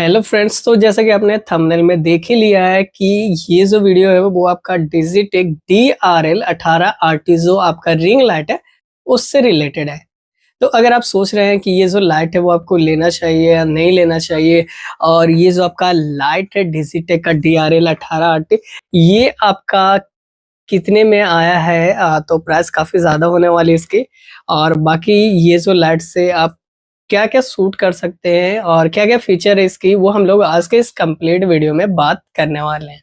Hello friends, तो जैसा कि आपने थंबनेल में देख ही लिया है कि ये जो वीडियो है वो आपका डिजिटेक DRL 18 RT जो आपका रिंग लाइट है उससे रिलेटेड है। तो अगर आप सोच रहे हैं कि ये जो लाइट है वो आपको लेना चाहिए या नहीं लेना चाहिए, और ये जो आपका लाइट है डिजिटेक का DRL 18 RT ये आपका कितने में आया है, तो प्राइस काफ़ी ज़्यादा होने वाली है इसकी। और बाकी ये जो लाइट से आप क्या-क्या शूट कर सकते हैं और क्या-क्या फीचर है इसकी, वो हम लोग आज के इस कंप्लीट वीडियो में बात करने वाले हैं।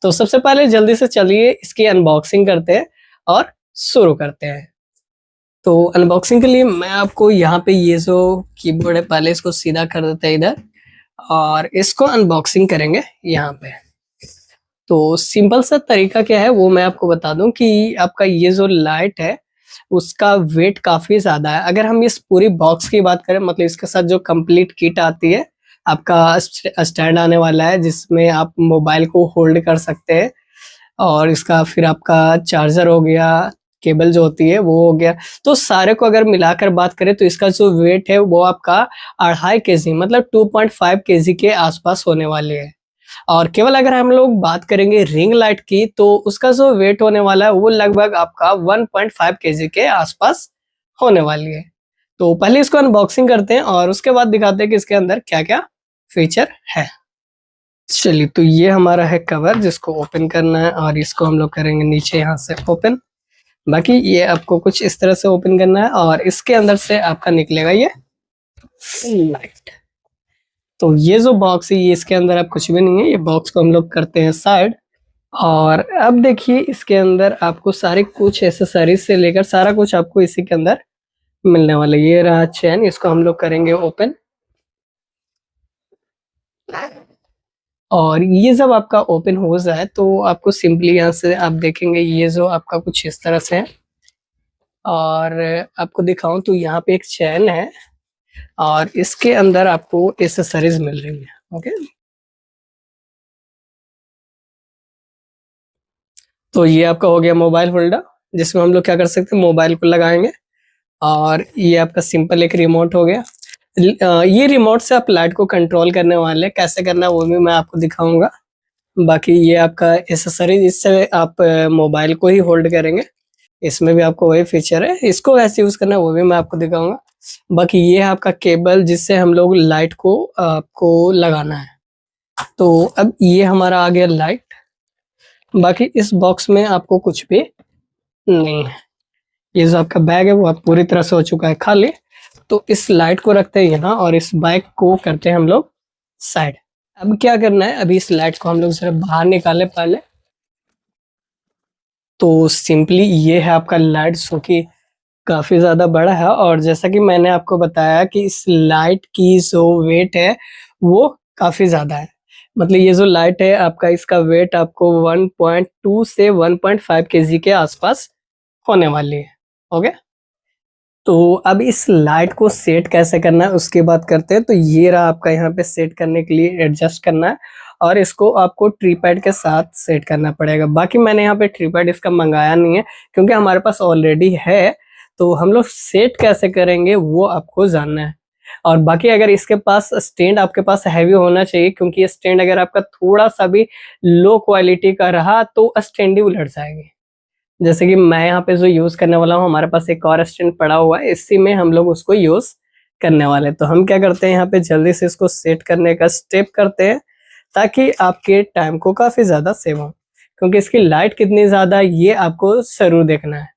तो सबसे पहले जल्दी से चलिए इसकी अनबॉक्सिंग करते हैं और शुरू करते हैं। तो अनबॉक्सिंग के लिए मैं आपको यहाँ पे ये जो कीबोर्ड है पहले इसको सीधा कर देते हैं इधर, और इसको अनबॉक्सिंग करेंगे यहाँ पे। तो सिंपल सा तरीका क्या है वो मैं आपको बता दूं कि आपका ये जो लाइट है उसका वेट काफी ज्यादा है। अगर हम इस पूरी बॉक्स की बात करें, मतलब इसके साथ जो कंप्लीट किट आती है, आपका स्टैंड आने वाला है जिसमें आप मोबाइल को होल्ड कर सकते हैं, और इसका फिर आपका चार्जर हो गया, केबल जो होती है वो हो गया। तो सारे को अगर मिलाकर बात करें तो इसका जो वेट है वो आपका 2.5 kg मतलब 2.5 kg के आसपास होने वाले है। और केवल अगर हम लोग बात करेंगे रिंग लाइट की तो उसका जो वेट होने वाला है वो लगभग आपका 1.5 kg के आसपास होने वाली है। तो पहले इसको अनबॉक्सिंग करते हैं और उसके बाद दिखाते हैं कि इसके अंदर क्या-क्या फीचर है। चलिए, तो ये हमारा है कवर जिसको ओपन करना है, और इसको हम लोग करेंगे नीचे यहाँ से ओपन। बाकी ये आपको कुछ इस तरह से ओपन करना है और इसके अंदर से आपका निकलेगा ये लाइट। तो ये जो बॉक्स है ये इसके अंदर अब कुछ भी नहीं है, ये बॉक्स को हम लोग करते हैं साइड। और अब देखिए इसके अंदर आपको सारे कुछ एसेसरीज से लेकर सारा कुछ आपको इसी के अंदर मिलने वाला है। ये रहा चैन, इसको हम लोग करेंगे ओपन। और ये जब आपका ओपन हो जाए तो आपको सिंपली यहाँ से आप देखेंगे ये जो आपका कुछ इस तरह से है। और आपको दिखाऊं तो यहाँ पे एक चैन है और इसके अंदर आपको एसेसरीज मिल रही है। ओके, तो ये आपका हो गया मोबाइल होल्डर, जिसमें हम लोग क्या कर सकते हैं, मोबाइल को लगाएंगे। और ये आपका सिंपल एक रिमोट हो गया। ये रिमोट से आप लाइट को कंट्रोल करने वाले हैं, कैसे करना है वो भी मैं आपको दिखाऊंगा। बाकी ये आपका एसेसरीज, इससे आप मोबाइल को ही होल्ड करेंगे, इसमें भी आपको वही फीचर है। इसको कैसे यूज करना है वो भी मैं आपको दिखाऊंगा। बाकी ये है आपका केबल जिससे हम लोग लाइट को आपको लगाना है। तो अब ये हमारा आ गया लाइट। बाकी इस बॉक्स में आपको कुछ भी नहीं है। ये जो आपका बैग है वो अब पूरी तरह से हो चुका है खाली। तो इस लाइट को रखते हैं यहाँ और इस बाइक को करते हैं हम लोग साइड। अब क्या करना है, अभी इस लाइट को हम लोग जरा बाहर निकाले पहले। तो सिंपली ये है आपका लाइट जो कि काफी ज्यादा बड़ा है, और जैसा कि मैंने आपको बताया कि इस लाइट की जो वेट है वो काफी ज्यादा है। मतलब ये जो लाइट है आपका, इसका वेट आपको 1.2 से 1.5 kg के आसपास होने वाली है। ओके, तो अब इस लाइट को सेट कैसे करना है उसकी बात करते हैं। तो ये रहा आपका, यहाँ पे सेट करने के लिए एडजस्ट करना है, और इसको आपको ट्रीपैड के साथ सेट करना पड़ेगा। बाकी मैंने यहाँ पे ट्रीपैड इसका मंगाया नहीं है क्योंकि हमारे पास ऑलरेडी है। तो हम लोग सेट कैसे करेंगे वो आपको जानना है। और बाकी अगर इसके पास स्टैंड आपके पास हैवी होना चाहिए, क्योंकि ये स्टैंड अगर आपका थोड़ा सा भी लो क्वालिटी का रहा तो स्टैंड ही उलट जाएगी। जैसे कि मैं यहाँ पे जो यूज करने वाला हूँ, हमारे पास एक और स्टैंड पड़ा हुआ है, इसी में हम लोग उसको यूज करने वाले हैं। तो हम क्या करते हैं, यहाँ पे जल्दी से इसको सेट करने का स्टेप करते हैं ताकि आपके टाइम को काफी ज्यादा सेव हो, क्योंकि इसकी लाइट कितनी ज्यादा है ये आपको जरूर देखना है।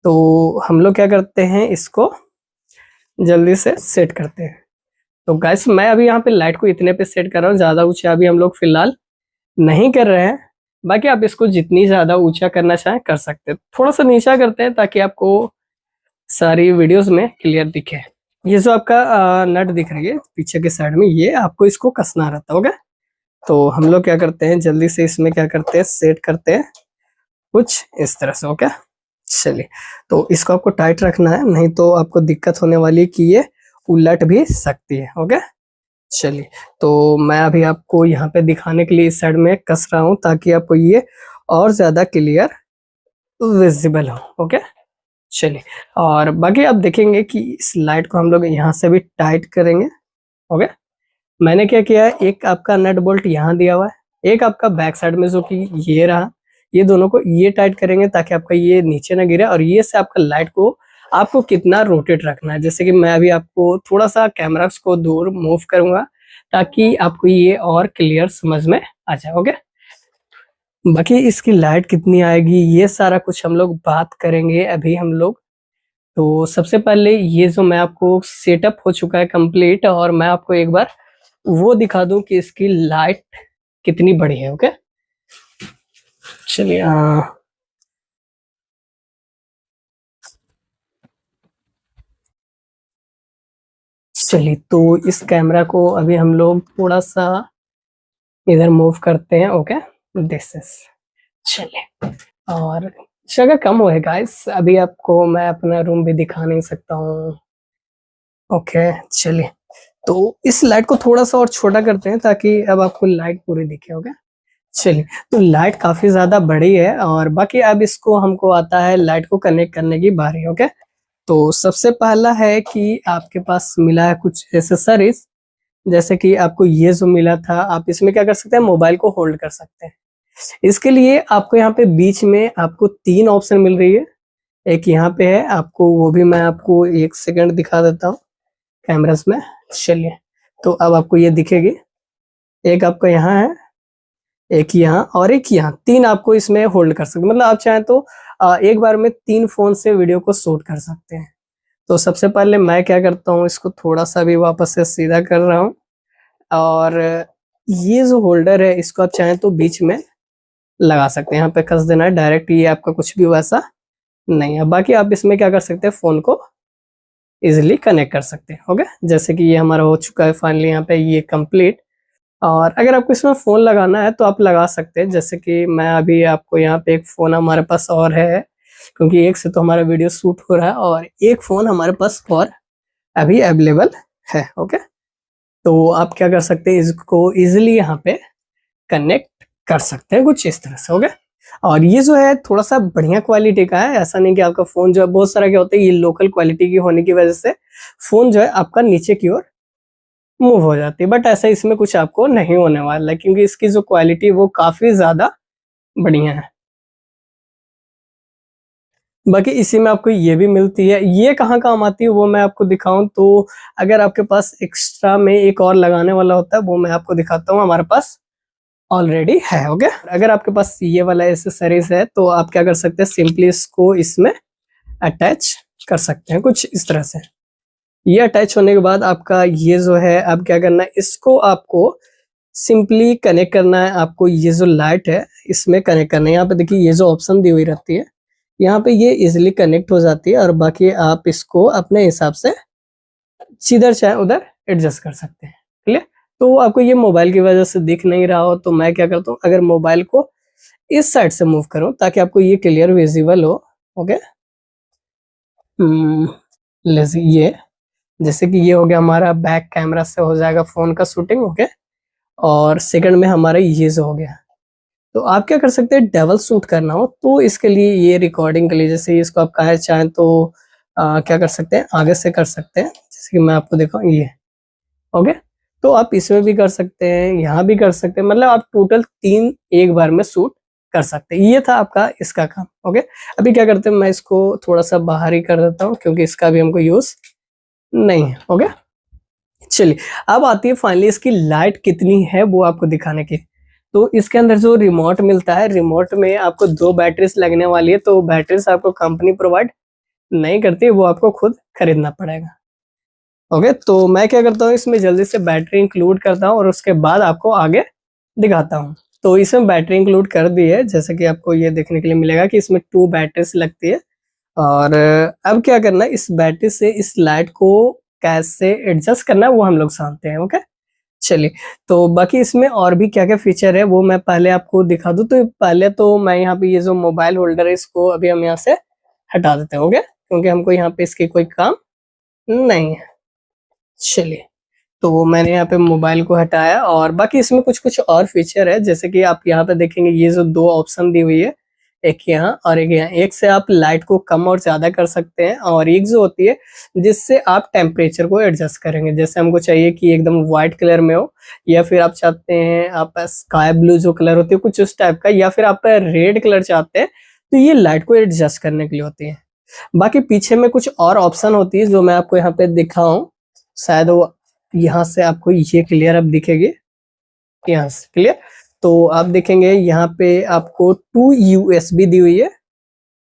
तो हम लोग क्या करते हैं, इसको जल्दी से सेट करते हैं। तो गाइस मैं अभी यहाँ पे लाइट को इतने पे सेट कर रहा हूँ, ज्यादा ऊंचा अभी हम लोग फिलहाल नहीं कर रहे हैं। बाकी आप इसको जितनी ज्यादा ऊंचा करना चाहें कर सकते हैं। थोड़ा सा नीचा करते हैं ताकि आपको सारी वीडियोस में क्लियर दिखे। ये जो आपका नट दिख रही है पीछे के साइड में, ये आपको इसको कसना रहता होगा। तो हम लोग क्या करते हैं, जल्दी से इसमें क्या करते हैं, सेट करते हैं कुछ इस तरह से। ओके, चलिए, तो इसको आपको टाइट रखना है, नहीं तो आपको दिक्कत होने वाली है कि ये उलट भी सकती है। ओके, चलिए, तो मैं अभी आपको यहाँ पे दिखाने के लिए इस साइड में कस रहा हूँ ताकि आपको ये और ज्यादा क्लियर विजिबल हो। ओके, चलिए, और बाकी आप देखेंगे कि इस लाइट को हम लोग यहाँ से भी टाइट करेंगे। ओके, मैंने क्या किया है, एक आपका नट बोल्ट यहाँ दिया हुआ है, एक आपका बैक साइड में जो कि ये रहा, ये दोनों को ये टाइट करेंगे ताकि आपका ये नीचे ना गिरे। और ये से आपका लाइट को आपको कितना रोटेट रखना है, जैसे कि मैं अभी आपको थोड़ा सा कैमरा को दूर मूव करूंगा ताकि आपको ये और क्लियर समझ में आ जाए। ओके, बाकी इसकी लाइट कितनी आएगी ये सारा कुछ हम लोग बात करेंगे अभी हम लोग। तो सबसे पहले ये जो मैं आपको सेटअप हो चुका है कंप्लीट, और मैं आपको एक बार वो दिखा दूं कि इसकी लाइट कितनी बड़ी है। ओके, चलिए चलिए तो इस कैमरा को अभी हम लोग थोड़ा सा इधर मूव करते हैं। ओके, दिस इज, चलिए, और जगह कम हो है गाइस, अभी आपको मैं अपना रूम भी दिखा नहीं सकता हूँ। ओके, चलिए, तो इस लाइट को थोड़ा सा और छोटा करते हैं ताकि अब आपको लाइट पूरी दिखे। ओके, चलिए, तो लाइट काफी ज्यादा बड़ी है, और बाकी अब इसको हमको आता है लाइट को कनेक्ट करने की बारी। ओके, तो सबसे पहला है कि आपके पास मिला है कुछ एसेसरीज, जैसे कि आपको ये जो मिला था, आप इसमें क्या कर सकते हैं, मोबाइल को होल्ड कर सकते हैं। इसके लिए आपको यहाँ पे बीच में आपको 3 ऑप्शन मिल रही है। एक यहाँ पे है, आपको वो भी मैं आपको 1 सेकंड दिखा देता हूँ कैमरास में। चलिए, तो अब आपको ये दिखेगी, एक आपका यहाँ है, एक यहाँ और एक यहाँ, 3 आपको इसमें होल्ड कर सकते हैं। मतलब आप चाहें तो एक बार में 3 फोन से वीडियो को शूट कर सकते हैं। तो सबसे पहले मैं क्या करता हूँ, इसको थोड़ा सा भी वापस से सीधा कर रहा हूँ, और ये जो होल्डर है इसको आप चाहें तो बीच में लगा सकते हैं, यहाँ पे कस देना है डायरेक्ट, ये आपका कुछ भी वैसा नहीं है। बाकी आप इसमें क्या कर सकते हैं, फोन को इजिली कनेक्ट कर सकते हैं। ओके, जैसे कि ये हमारा हो चुका है फाइनली यहाँ पे ये कंप्लीट। और अगर आपको इसमें फ़ोन लगाना है तो आप लगा सकते हैं, जैसे कि मैं अभी आपको यहाँ पे एक फ़ोन हमारे पास और है, क्योंकि एक से तो हमारा वीडियो शूट हो रहा है, और एक फ़ोन हमारे पास और अभी अवेलेबल है। ओके, तो आप क्या कर सकते हैं, इसको इजिली यहाँ पे कनेक्ट कर सकते हैं कुछ इस तरह से। ओके, और ये जो है थोड़ा सा बढ़िया क्वालिटी का है, ऐसा नहीं कि आपका फ़ोन जो है, बहुत सारा क्या होता है, ये लोकल क्वालिटी की होने की वजह से फ़ोन जो है आपका नीचे की ओर मूव हो जाती है, बट ऐसा इसमें कुछ आपको नहीं होने वाला है, क्योंकि इसकी जो क्वालिटी है वो काफ़ी ज़्यादा बढ़िया है। बाकी इसी में आपको ये भी मिलती है, ये कहाँ काम आती है वो मैं आपको दिखाऊँ तो, अगर आपके पास एक्स्ट्रा में एक और लगाने वाला होता है वो मैं आपको दिखाता हूँ, हमारे पास ऑलरेडी है। ओके, अगर आपके पास ये वाला एसेसरीज है तो आप क्या कर सकते हैं, सिंपली इसको इसमें अटैच कर सकते हैं कुछ इस तरह से। ये अटैच होने के बाद आपका ये जो है, अब क्या करना है, इसको आपको सिंपली कनेक्ट करना है। आपको ये जो लाइट है इसमें कनेक्ट करना है। यहाँ पे देखिए ये जो ऑप्शन दी हुई रहती है, यहाँ पे ये इजिली कनेक्ट हो जाती है, और बाकी आप इसको अपने हिसाब से जिधर चाहे उधर एडजस्ट कर सकते हैं। क्लियर? तो आपको ये मोबाइल की वजह से दिख नहीं रहा हो तो मैं क्या करता हूँ, अगर मोबाइल को इस साइड से मूव करूँ ताकि आपको ये क्लियर विजिबल हो। ओके, ये जैसे कि ये हो गया हमारा बैक कैमरा से हो जाएगा फोन का शूटिंग। ओके, और सेकंड में हमारा ये जो हो गया, तो आप क्या कर सकते हैं, डबल शूट करना हो तो इसके लिए ये रिकॉर्डिंग के लिए, जैसे इसको आप कहे चाहें तो क्या कर सकते हैं, आगे से कर सकते हैं, जैसे कि मैं आपको दिखाऊं ये। ओके, तो आप इसमें भी कर सकते हैं, यहाँ भी कर सकते हैं, मतलब आप टोटल 3 एक बार में शूट कर सकते हैं। ये था आपका इसका काम। ओके, अभी क्या करते हैं, मैं इसको थोड़ा सा बाहर ही कर देता हूँ क्योंकि इसका भी हमको यूज नहीं है। ओके, चलिए, अब आती है फाइनली इसकी लाइट कितनी है वो आपको दिखाने की। तो इसके अंदर जो रिमोट मिलता है, रिमोट में आपको 2 बैटरीज लगने वाली है, तो बैटरीज आपको कंपनी प्रोवाइड नहीं करती, वो आपको खुद खरीदना पड़ेगा। ओके, तो मैं क्या करता हूँ, इसमें जल्दी से बैटरी इंक्लूड करता हूँ और उसके बाद आपको आगे दिखाता हूँ। तो इसमें बैटरी इंक्लूड कर दी है, जैसे कि आपको ये देखने के लिए मिलेगा कि इसमें 2 बैटरीज लगती है। और अब क्या करना है, इस बैटरी से इस लाइट को कैसे एडजस्ट करना है वो हम लोग जानते हैं। ओके, चलिए, तो बाकी इसमें और भी क्या क्या फीचर है वो मैं पहले आपको दिखा दूं। तो पहले तो मैं यहाँ पे ये जो मोबाइल होल्डर है इसको अभी हम यहाँ से हटा देते हैं। ओके, क्योंकि हमको यहाँ पे इसकी कोई काम नहीं है। चलिए, तो मैंने यहाँ पे मोबाइल को हटाया, और बाकी इसमें कुछ कुछ और फीचर है, जैसे कि आप यहाँ पे देखेंगे ये जो 2 ऑप्शन दी हुई है, एक यहाँ और एक यहाँ। एक से आप लाइट को कम और ज़्यादा कर सकते हैं, और एक जो होती है जिससे आप टेम्परेचर को एडजस्ट करेंगे। जैसे हमको चाहिए कि एकदम व्हाइट कलर में हो, या फिर आप चाहते हैं आप स्काई ब्लू जो कलर होती है कुछ उस टाइप का, या फिर आप रेड कलर चाहते हैं, तो ये लाइट को एडजस्ट करने के लिए होती है। बाकी पीछे में कुछ और ऑप्शन होती है जो मैं आपको यहाँ पे दिखाऊं, शायद वो यहाँ से आपको ये क्लियर अब दिखेगी, यहाँ से क्लियर। तो आप देखेंगे यहाँ पे आपको 2 USB दी हुई है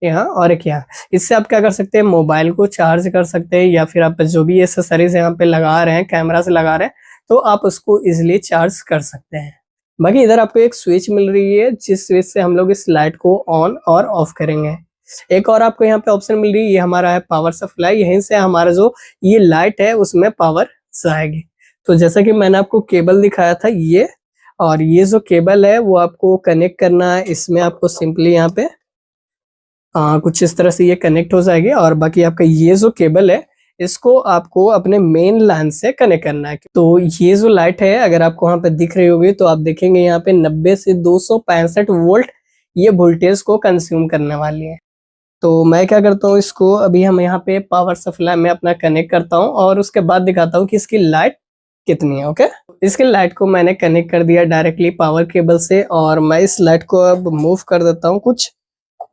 यहाँ और एक यहाँ। इससे आप क्या कर सकते हैं, मोबाइल को चार्ज कर सकते हैं, या फिर आप जो भी एक्सेसरीज यहाँ पे लगा रहे हैं, कैमरा से लगा रहे हैं, तो आप उसको इजिली चार्ज कर सकते हैं। बाकी इधर आपको एक स्विच मिल रही है जिस स्विच से हम लोग इस लाइट को ऑन और ऑफ करेंगे। एक और आपको यहाँ पे ऑप्शन मिल रही है, ये हमारा है पावर सप्लाई। यहीं से हमारा जो ये लाइट है उसमें पावर जाएगी। तो जैसा कि मैंने आपको केबल दिखाया था ये, और ये जो केबल है वो आपको कनेक्ट करना है। इसमें आपको सिंपली यहाँ पे कुछ इस तरह से ये कनेक्ट हो जाएगी, और बाकी आपका ये जो केबल है इसको आपको अपने मेन लाइन से कनेक्ट करना है। तो ये जो लाइट है अगर आपको वहां पे दिख रही होगी तो आप देखेंगे यहाँ पे 90 से 265 वोल्ट ये वोल्टेज को कंज्यूम करने वाली है। तो मैं क्या करता हूँ, इसको अभी हम यहाँ पे पावर सप्लाई में अपना कनेक्ट करता हूँ और उसके बाद दिखाता हूँ कि इसकी लाइट कितनी है। ओके, इसके लाइट को मैंने कनेक्ट कर दिया डायरेक्टली पावर केबल से, और मैं इस लाइट को अब मूव कर देता हूँ कुछ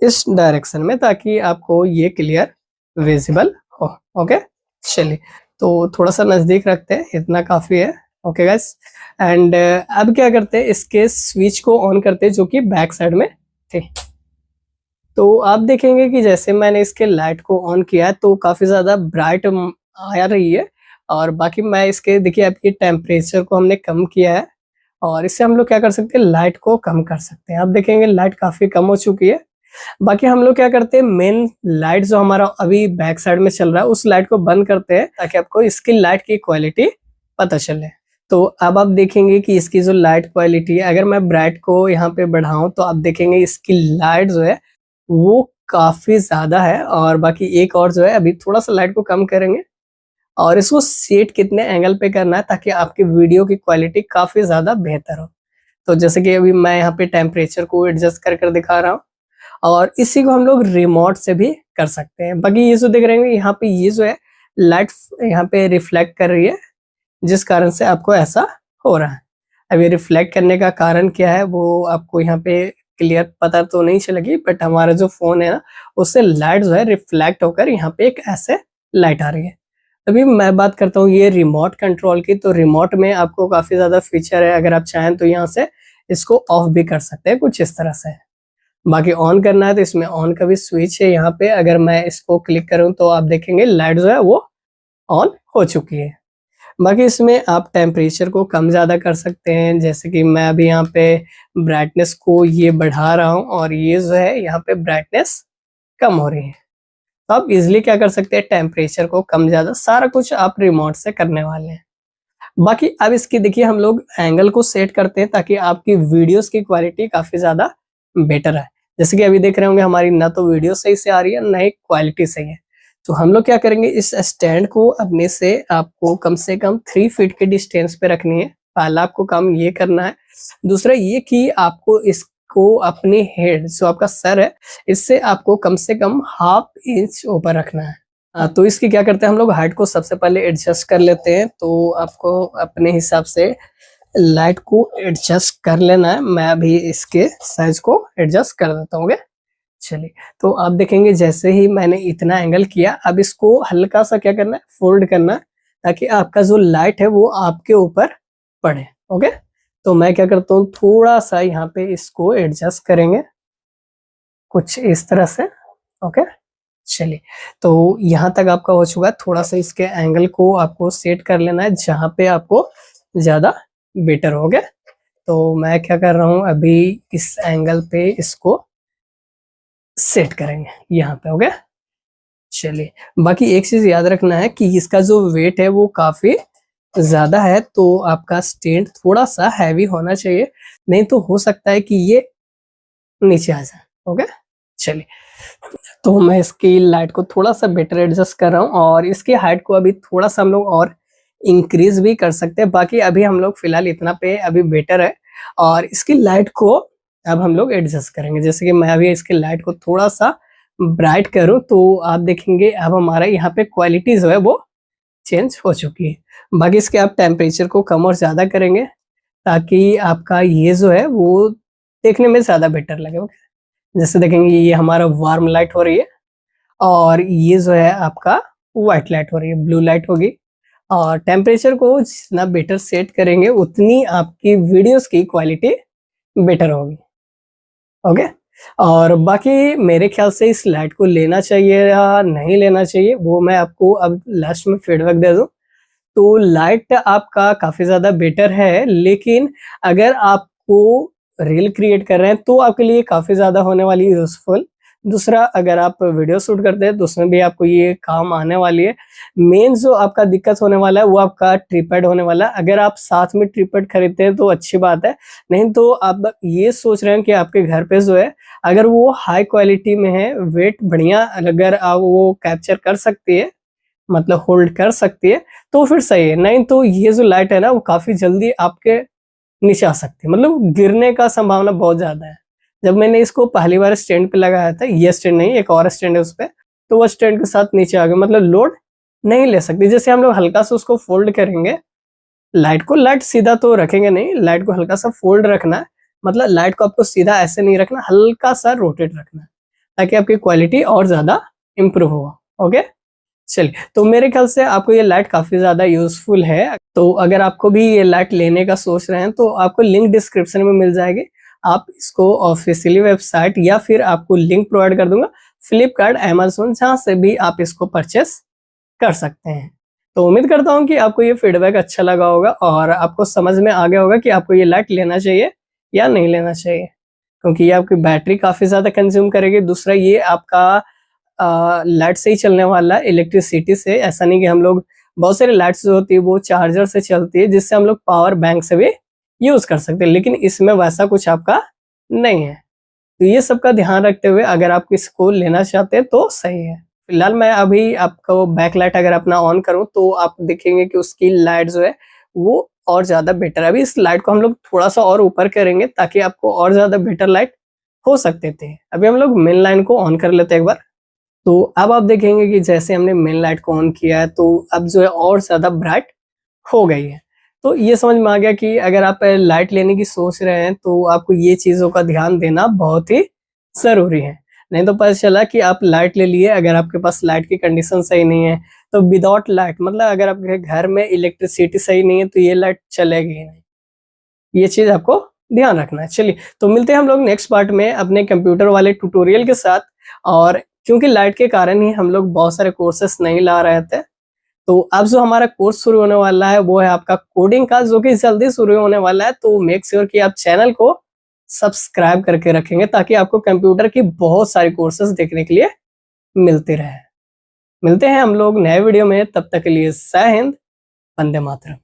इस डायरेक्शन में ताकि आपको ये क्लियर विजिबल हो। ओके, चलिए तो थोड़ा सा नजदीक रखते हैं, इतना काफी है। ओके गाइस, एंड अब क्या करते हैं, इसके स्विच को ऑन करते हैं जो कि बैक साइड में थे। तो आप देखेंगे कि जैसे मैंने इसके लाइट को ऑन किया है तो काफी ज्यादा ब्राइट आ रही है, और बाकी मैं इसके देखिए आपके टेम्परेचर को हमने कम किया है, और इससे हम लोग क्या कर सकते हैं, लाइट को कम कर सकते हैं। आप देखेंगे लाइट काफी कम हो चुकी है। बाकी हम लोग क्या करते हैं, मेन लाइट जो हमारा अभी बैक साइड में चल रहा है उस लाइट को बंद करते हैं ताकि आपको इसकी लाइट की क्वालिटी पता चले। तो अब आप देखेंगे कि इसकी जो लाइट क्वालिटी है, अगर मैं ब्राइट को यहाँ पे बढ़ाऊं तो आप देखेंगे इसकी लाइट जो है वो काफी ज्यादा है। और बाकी एक और जो है, अभी थोड़ा सा लाइट को कम करेंगे और इसको सेट कितने एंगल पे करना है ताकि आपकी वीडियो की क्वालिटी काफी ज्यादा बेहतर हो। तो जैसे कि अभी मैं यहाँ पे टेम्परेचर को एडजस्ट कर दिखा रहा हूँ, और इसी को हम लोग रिमोट से भी कर सकते हैं। बाकी ये जो देख रहे हैं यहाँ पे ये जो है लाइट यहाँ पे रिफ्लेक्ट कर रही है, जिस कारण से आपको ऐसा हो रहा है। अब ये रिफ्लेक्ट करने का कारण क्या है वो आपको यहाँ पे क्लियर पता तो नहीं चलेगी, बट हमारा जो फोन है ना उससे लाइट जो है रिफ्लेक्ट होकर यहाँ पे एक ऐसे लाइट आ रही है। अभी मैं बात करता हूँ ये रिमोट कंट्रोल की, तो रिमोट में आपको काफी ज्यादा फीचर है। अगर आप चाहें तो यहाँ से इसको ऑफ भी कर सकते हैं कुछ इस तरह से। बाकी ऑन करना है तो इसमें ऑन का भी स्विच है यहाँ पे। अगर मैं इसको क्लिक करूँ तो आप देखेंगे लाइट जो है वो ऑन हो चुकी है। बाकी इसमें आप टेम्परेचर को कम ज़्यादा कर सकते हैं, जैसे कि मैं अभी यहाँ पे ब्राइटनेस को ये बढ़ा रहा हूँ और ये जो है यहाँ पे ब्राइटनेस कम हो रही है। तो आप इजिली क्या कर सकते हैं, टेम्परेचर को कम ज़्यादा सारा कुछ आप रिमोट से करने वाले हैं। बाकी अब इसकी देखिए हम लोग एंगल को सेट करते हैं ताकि आपकी वीडियोस की क्वालिटी काफ़ी ज़्यादा बेटर है। जैसे कि अभी देख रहे होंगे हमारी ना तो वीडियो सही से आ रही है ना ही क्वालिटी सही है। तो हम लोग क्या करेंगे, इस स्टैंड को अपने से आपको कम से कम 3 फीट के डिस्टेंस पे रखनी है। पहला आपको काम ये करना है। दूसरा ये कि आपको इसको अपने हेड जो आपका सर है इससे आपको कम से कम 1/2 इंच ऊपर रखना है। तो इसकी क्या करते हैं हम लोग, हाइट को सबसे पहले एडजस्ट कर लेते हैं। तो आपको अपने हिसाब से लाइट को एडजस्ट कर लेना है। मैं अभी इसके साइज को एडजस्ट कर देता हूँ। चलिए, तो आप देखेंगे जैसे ही मैंने इतना एंगल किया, अब इसको हल्का सा क्या करना है, फोल्ड करना है ताकि आपका जो लाइट है वो आपके ऊपर पड़े। ओके, तो मैं क्या करता हूँ, थोड़ा सा यहाँ पे इसको एडजस्ट करेंगे कुछ इस तरह से। ओके, चलिए, तो यहाँ तक आपका हो चुका है। थोड़ा सा इसके एंगल को आपको सेट कर लेना है जहाँ पे आपको ज्यादा बेटर हो गया। तो मैं क्या कर रहा हूँ, अभी इस एंगल पे इसको सेट करेंगे यहाँ पे। ओके, चलिए, बाकी एक चीज याद रखना है कि इसका जो वेट है वो काफी ज्यादा है, तो आपका स्टैंड थोड़ा सा हैवी होना चाहिए, नहीं तो हो सकता है कि ये नीचे आ जाए। ओके, चलिए, तो मैं इसकी लाइट को थोड़ा सा बेटर एडजस्ट कर रहा हूँ, और इसकी हाइट को अभी थोड़ा सा हम लोग और इंक्रीज भी कर सकते हैं। बाकी अभी हम लोग फिलहाल इतना पे अभी बेटर है। और इसकी लाइट को अब हम लोग एडजस्ट करेंगे। जैसे कि मैं अभी इसके लाइट को थोड़ा सा ब्राइट करूं तो आप देखेंगे अब हमारा यहाँ पे क्वालिटी जो है वो चेंज हो चुकी है। बाकी इसके आप टेम्परेचर को कम और ज़्यादा करेंगे ताकि आपका ये जो है वो देखने में ज़्यादा बेटर लगे। जैसे देखेंगे ये हमारा वार्म लाइट हो रही है और ये जो है आपका व्हाइट लाइट हो रही है, ब्लू लाइट होगी। और टेम्परेचर को जितना बेटर सेट करेंगे उतनी आपकी वीडियोस की क्वालिटी बेटर होगी। ओके, और बाकी मेरे ख्याल से इस लाइट को लेना चाहिए या नहीं लेना चाहिए वो मैं आपको अब लास्ट में फीडबैक दे दूं। तो लाइट आपका काफ़ी ज़्यादा बेटर है, लेकिन अगर आपको रील क्रिएट कर रहे हैं तो आपके लिए काफ़ी ज़्यादा होने वाली यूज़फुल। दूसरा, अगर आप वीडियो शूट करते हैं तो उसमें भी आपको ये काम आने वाली है। मेन जो आपका दिक्कत होने वाला है वो आपका ट्रिपैड होने वाला है। अगर आप साथ में ट्रिपैड खरीदते हैं तो अच्छी बात है, नहीं तो आप ये सोच रहे हैं कि आपके घर पे जो है अगर वो हाई क्वालिटी में है, वेट बढ़िया अगर आप वो कैप्चर कर सकती है, मतलब होल्ड कर सकती है, तो फिर सही है। नहीं तो ये जो लाइट है ना वो काफ़ी जल्दी आपके नीचे आ सकती है, मतलब गिरने का संभावना बहुत ज़्यादा है। जब मैंने इसको पहली बार स्टैंड पे लगाया था, ये स्टैंड नहीं एक और स्टैंड है उस पे, तो वो स्टैंड के साथ नीचे आ गया, मतलब लोड नहीं ले सकती। जैसे हम लोग हल्का सा उसको फोल्ड करेंगे लाइट को, लाइट सीधा तो रखेंगे नहीं, लाइट को हल्का सा फोल्ड रखना है, मतलब लाइट को आपको सीधा ऐसे नहीं रखना, हल्का सा रोटेट रखना है ताकि आपकी क्वालिटी और ज़्यादा इम्प्रूव हो। ओके, चलिए, तो मेरे ख्याल से आपको ये लाइट काफ़ी ज़्यादा यूज़फुल है। तो अगर आपको भी ये लाइट लेने का सोच रहे हैं तो आपको लिंक डिस्क्रिप्शन में मिल जाएगी। आप इसको ऑफिशियली वेबसाइट या फिर आपको लिंक प्रोवाइड कर दूंगा फ्लिपकार्ट, अमेज़न, जहाँ से भी आप इसको परचेस कर सकते हैं। तो उम्मीद करता हूँ कि आपको ये फीडबैक अच्छा लगा होगा और आपको समझ में आ गया होगा कि आपको ये लाइट लेना चाहिए या नहीं लेना चाहिए, क्योंकि ये आपकी बैटरी काफ़ी ज़्यादा कंज्यूम करेगी। दूसरा, ये आपका लाइट से ही चलने वाला है, इलेक्ट्रिसिटी से। ऐसा नहीं कि हम लोग बहुत सारी लाइट्स जो होती है वो चार्जर से चलती है, जिससे हम लोग पावर बैंक से भी यूज़ कर सकते हैं, लेकिन इसमें वैसा कुछ आपका नहीं है। तो ये सब का ध्यान रखते हुए अगर आप इसको लेना चाहते हैं तो सही है। फिलहाल मैं अभी आपको बैक लाइट अगर अपना ऑन करूँ तो आप देखेंगे कि उसकी लाइट जो है वो और ज़्यादा बेटर है। अभी इस लाइट को हम लोग थोड़ा-सा और ऊपर करेंगे ताकि आपको और ज़्यादा बेटर लाइट हो सकते थे। अभी हम लोग मेन लाइन को ऑन कर लेते हैं एक बार। तो अब आप देखेंगे कि जैसे हमने मेन लाइट को ऑन किया है तो अब जो है और ज़्यादा ब्राइट हो गई है। तो ये समझ में आ गया कि अगर आप लाइट लेने की सोच रहे हैं तो आपको ये चीज़ों का ध्यान देना बहुत ही ज़रूरी है। नहीं तो पता चला कि आप लाइट ले लिए, अगर आपके पास लाइट की कंडीशन सही नहीं है तो विदाउट लाइट, मतलब अगर आपके घर में इलेक्ट्रिसिटी सही नहीं है तो ये लाइट चलेगी ही नहीं। ये चीज़ आपको ध्यान रखना है। चलिए, तो मिलते हैं हम लोग नेक्स्ट पार्ट में अपने कंप्यूटर वाले ट्यूटोरियल के साथ। और क्योंकि लाइट के कारण ही हम लोग बहुत सारे कोर्सेस नहीं ला रहे थे, तो अब जो हमारा कोर्स शुरू होने वाला है वो है आपका कोडिंग का, जो कि जल्दी शुरू होने वाला है। तो मेक श्योर कि आप चैनल को सब्सक्राइब करके रखेंगे ताकि आपको कंप्यूटर की बहुत सारी कोर्सेस देखने के लिए मिलते रहे। मिलते हैं हम लोग नए वीडियो में, तब तक के लिए जय हिंद, वंदे मातरम।